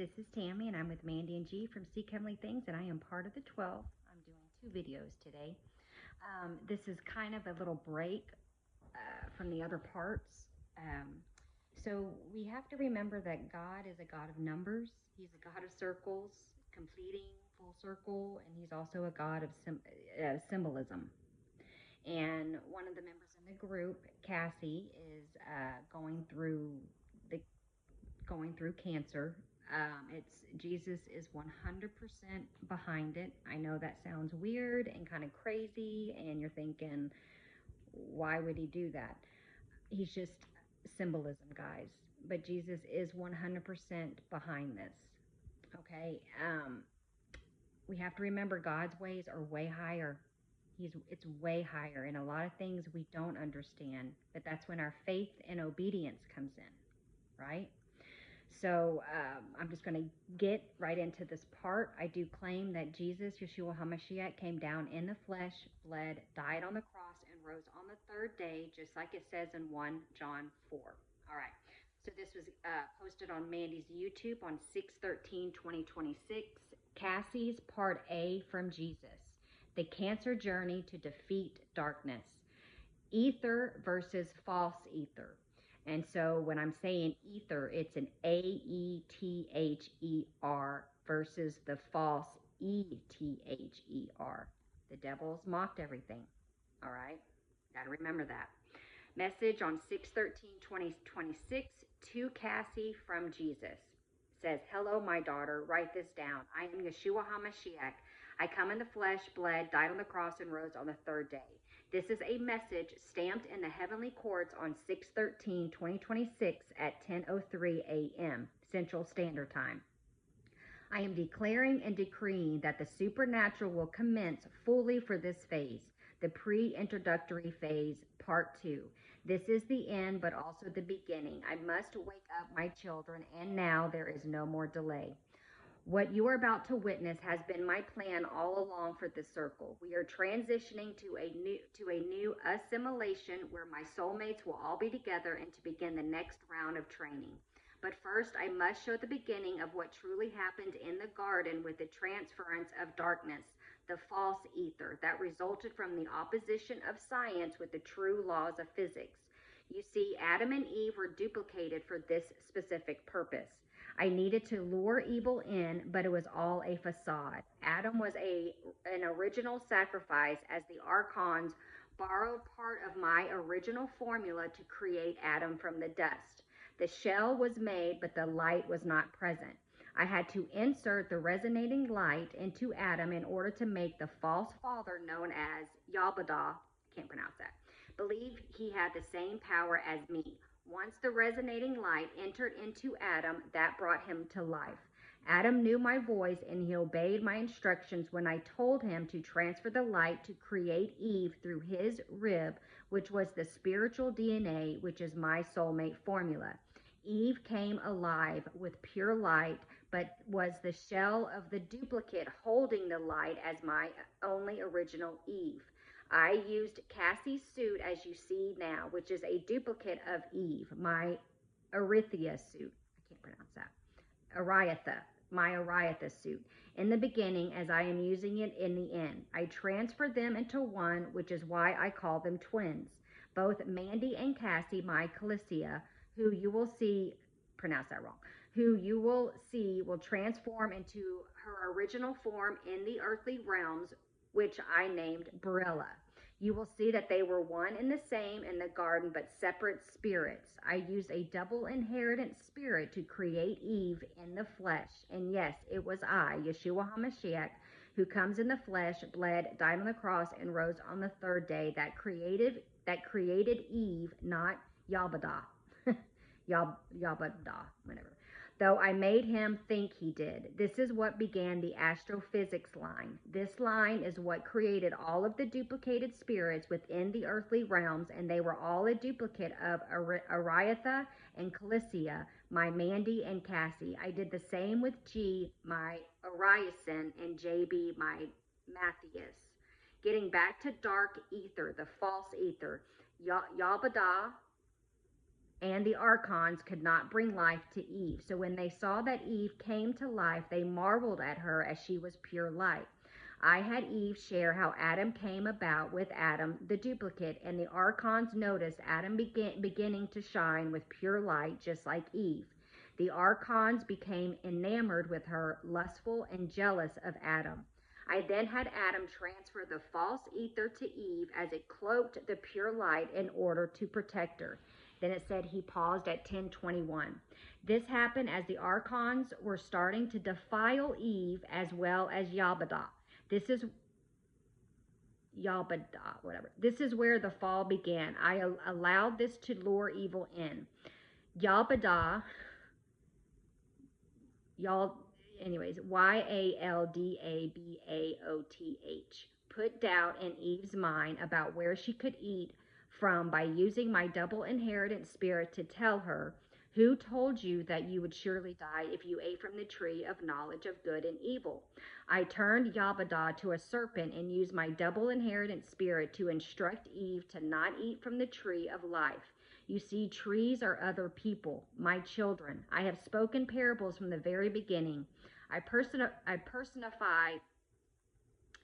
This is Tammy, and I'm with Mandy and G from Seek Heavenly Things, and I am part of the 12. I'm doing two videos today. This is kind of a little break from the other parts. So we have to remember that God is a God of numbers. He's a God of circles, completing full circle, and He's also a God of symbolism. And one of the members in the group, Kassi, is the going through cancer. It's Jesus is 100% behind it. I know that sounds weird and kind of crazy, and you're thinking, why would he do that? He's just symbolism, guys. But Jesus is 100% behind this. Okay, we have to remember God's ways are way higher. It's way higher, and a lot of things we don't understand. But that's when our faith and obedience comes in, right? So I'm just going to get right into this part. I do claim that Jesus, Yeshua HaMashiach, came down in the flesh, bled, died on the cross, and rose on the third day, just like it says in 1 John 4. All right. So this was posted on Mandy's YouTube on 6/13/2026. Kassi's Part A from Jesus. The Cancer Journey to Defeat Darkness. Ether versus false ether. And so when I'm saying ether, it's an AETHER versus the false ETHER. The devil's mocked everything. All right? Got to remember that. Message on 6/13/2026 to Kassi from Jesus. Says, hello, my daughter. Write this down. I am Yeshua HaMashiach. I come in the flesh, bled, died on the cross, and rose on the third day. This is a message stamped in the heavenly courts on 6/13/2026 at 10:03 a.m. Central Standard Time. I am declaring and decreeing that the supernatural will commence fully for this phase, the pre-introductory phase, part 2. This is the end, but also the beginning. I must wake up my children, and now there is no more delay. What you are about to witness has been my plan all along for this circle. We are transitioning to a new assimilation where my soulmates will all be together and to begin the next round of training. But first, I must show the beginning of what truly happened in the garden with the transference of darkness, the false ether that resulted from the opposition of science with the true laws of physics. You see, Adam and Eve were duplicated for this specific purpose. I needed to lure evil in, but it was all a facade. Adam was an original sacrifice, as the archons borrowed part of my original formula to create Adam from the dust. The shell was made, but the light was not present. I had to insert the resonating light into Adam in order to make the false father known as Yalbadah, can't pronounce that, believe he had the same power as me. Once the resonating light entered into Adam, that brought him to life. Adam knew my voice, and he obeyed my instructions when I told him to transfer the light to create Eve through his rib, which was the spiritual DNA, which is my soulmate formula. Eve came alive with pure light, but was the shell of the duplicate holding the light as my only original Eve. I used Kassi's suit as you see now, which is a duplicate of Eve, my Arithia suit. I can't pronounce that. Ariatha, my Ariatha suit. In the beginning, as I am using it in the end. I transferred them into one, which is why I call them twins. Both Mandy and Kassi, my Calissia, who you will see, pronounce that wrong, who you will see will transform into her original form in the earthly realms, which I named Barilla. You will see that they were one and the same in the garden, but separate spirits. I used a double inheritance spirit to create Eve in the flesh. And yes, it was I, Yeshua HaMashiach, who comes in the flesh, bled, died on the cross, and rose on the third day that created Eve, not Yalbadah. Yalbadah, whatever. Though I made him think he did. This is what began the astrophysics line. This line is what created all of the duplicated spirits within the earthly realms, and they were all a duplicate of Ariatha and Calissia, my Mandy and Kassi. I did the same with G, my Ariason, and JB, my Matthias. Getting back to dark ether, the false ether, Yalbadah, and the archons could not bring life to Eve. So when they saw that Eve came to life, they marveled at her as she was pure light. I had Eve share how Adam came about with Adam, the duplicate, and the archons noticed Adam beginning to shine with pure light, just like Eve. The archons became enamored with her, lustful and jealous of Adam. I then had Adam transfer the false ether to Eve as it cloaked the pure light in order to protect her. Then it said he paused at 10:21. This happened as the archons were starting to defile Eve as well as Yabada. This is Yabada, whatever. This is where the fall began. I allowed this to lure evil in. Yabada, y'all, anyways, Yaldabaoth, put doubt in Eve's mind about where she could eat from by using my double inheritance spirit to tell her, who told you that you would surely die if you ate from the tree of knowledge of good and evil? I turned Yabada to a serpent and used my double inheritance spirit to instruct Eve to not eat from the tree of life. You see, trees are other people, my children. I have spoken parables from the very beginning. I personify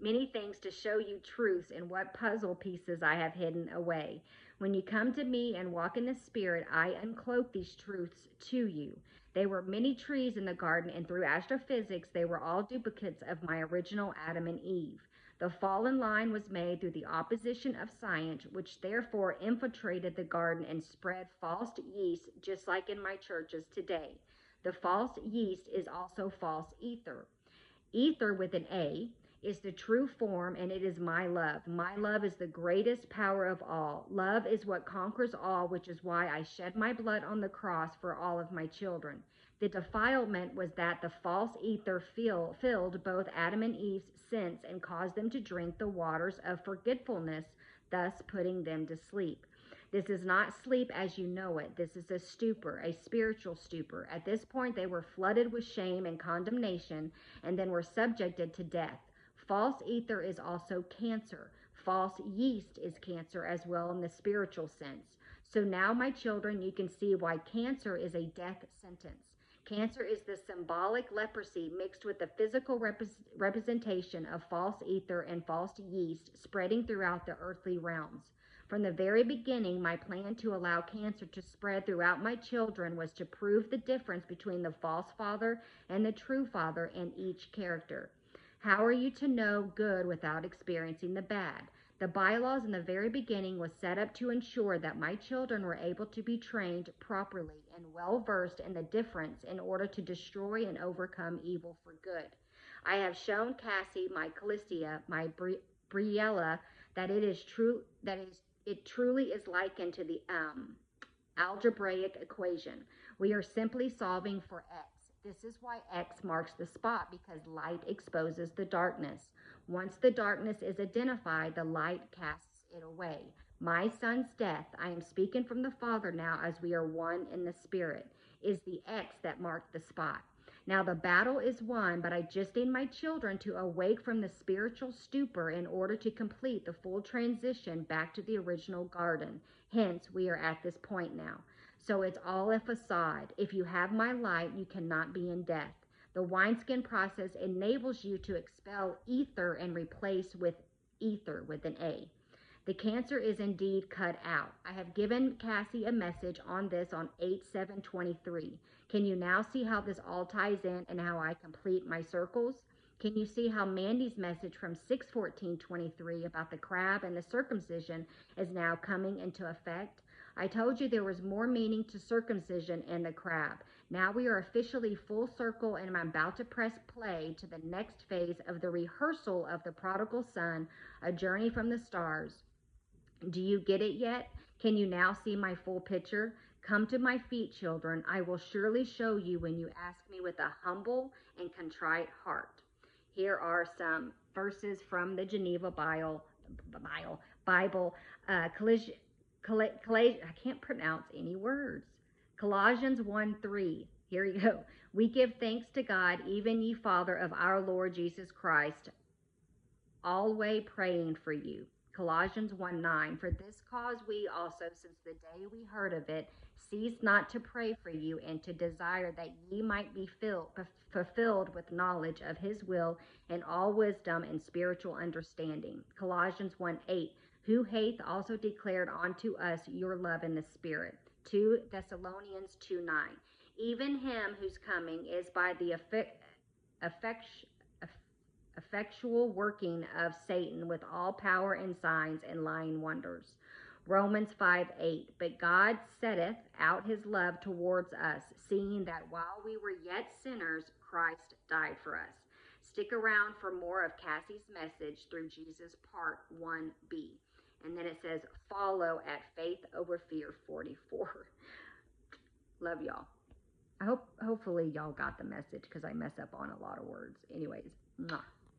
many things to show you truths and what puzzle pieces I have hidden away. When you come to me and walk in the Spirit, I uncloak these truths to you. There were many trees in the garden, and through astrophysics, they were all duplicates of my original Adam and Eve. The fallen line was made through the opposition of science, which therefore infiltrated the garden and spread false yeast, just like in my churches today. The false yeast is also false ether. Ether with an A is the true form, and it is my love. My love is the greatest power of all. Love is what conquers all, which is why I shed my blood on the cross for all of my children. The defilement was that the false ether filled both Adam and Eve's sense and caused them to drink the waters of forgetfulness, thus putting them to sleep. This is not sleep as you know it. This is a stupor, a spiritual stupor. At this point, they were flooded with shame and condemnation and then were subjected to death. False ether is also cancer. False yeast is cancer as well in the spiritual sense. So now, my children, you can see why cancer is a death sentence. Cancer is the symbolic leprosy mixed with the physical representation of false ether and false yeast spreading throughout the earthly realms. From the very beginning, my plan to allow cancer to spread throughout my children was to prove the difference between the false father and the true father in each character. How are you to know good without experiencing the bad? The bylaws in the very beginning was set up to ensure that my children were able to be trained properly and well versed in the difference in order to destroy and overcome evil for good. I have shown Kassi, my Calistia, my Briella, that it truly is likened to the algebraic equation. We are simply solving for x. This is why X marks the spot, because light exposes the darkness. Once the darkness is identified, the light casts it away. My son's death, I am speaking from the Father now as we are one in the Spirit, is the X that marked the spot. Now the battle is won, but I just need my children to awake from the spiritual stupor in order to complete the full transition back to the original garden. Hence, we are at this point now. So it's all a facade. If you have my light, you cannot be in death. The wineskin process enables you to expel ether and replace with ether with an A. The cancer is indeed cut out. I have given Kassi a message on this on 8/7/23. Can you now see how this all ties in and how I complete my circles? Can you see how Mandy's message from 6/14/23 about the crab and the circumcision is now coming into effect? I told you there was more meaning to circumcision and the crab. Now we are officially full circle, and I'm about to press play to the next phase of the rehearsal of the prodigal son, a journey from the stars. Do you get it yet? Can you now see my full picture? Come to my feet, children. I will surely show you when you ask me with a humble and contrite heart. Here are some verses from the Geneva Bible. I can't pronounce any words. Colossians 1:3. Here you go. We give thanks to God, even ye Father of our Lord Jesus Christ, always praying for you. Colossians 1:9. For this cause we also, since the day we heard of it, cease not to pray for you and to desire that ye might be fulfilled with knowledge of his will and all wisdom and spiritual understanding. Colossians 1:8, who hath also declared unto us your love in the Spirit. 2 Thessalonians 2:9, even him whose coming is by the effectual working of Satan with all power and signs and lying wonders. Romans 5:8, but God setteth out his love towards us, seeing that while we were yet sinners, Christ died for us. Stick around for more of Cassie's message through Jesus part 1b. And then it says, follow at Faith Over Fear 44. Love y'all. Hopefully y'all got the message because I mess up on a lot of words. Anyways, mwah.